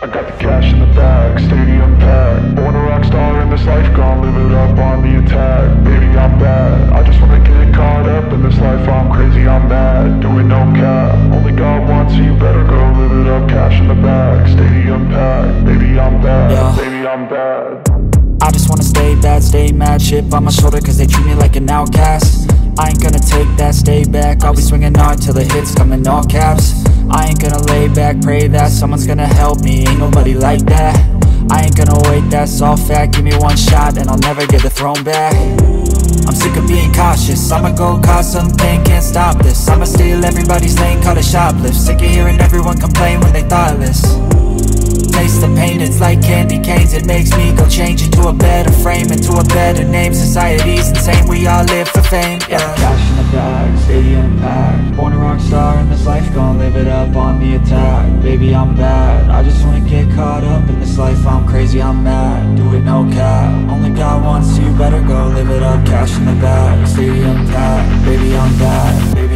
I got the cash in the bag, stadium packed. Born a rock star in this life, gonna live it up on the attack. Baby, I'm bad, I just wanna get caught up in this life. I'm crazy, I'm mad, doing no cap. Only God wants you, better go live it up. Cash in the bag, stadium packed. Baby, I'm bad, yeah. Baby, I'm bad. I just wanna stay bad, stay mad. Chip on my shoulder cause they treat me like an outcast. I ain't gonna take that, stay back. I'll be swinging hard till the hits come in all caps. I ain't gonna lay back, pray that someone's gonna help me. Ain't nobody like that. I ain't gonna wait, that's all fact. Give me one shot and I'll never get the throne back. I'm sick of being cautious, I'ma go cause some pain, can't stop this. I'ma steal everybody's lane, call it shoplift. Sick of hearing everyone complain when they thoughtless. Taste the pain, it's like candy canes. It makes me go change into a better frame, into a better name. Society's insane, we all live for fame, yeah. Cash in the bag, stadium packed. Born a rock star in this life, gonna live it up on the attack. Baby, I'm bad, I just wanna get caught up in this life. I'm crazy, I'm mad, do it no cap. Only God wants you, better go live it up. Cash in the bag, stadium packed. Baby, I'm bad, baby.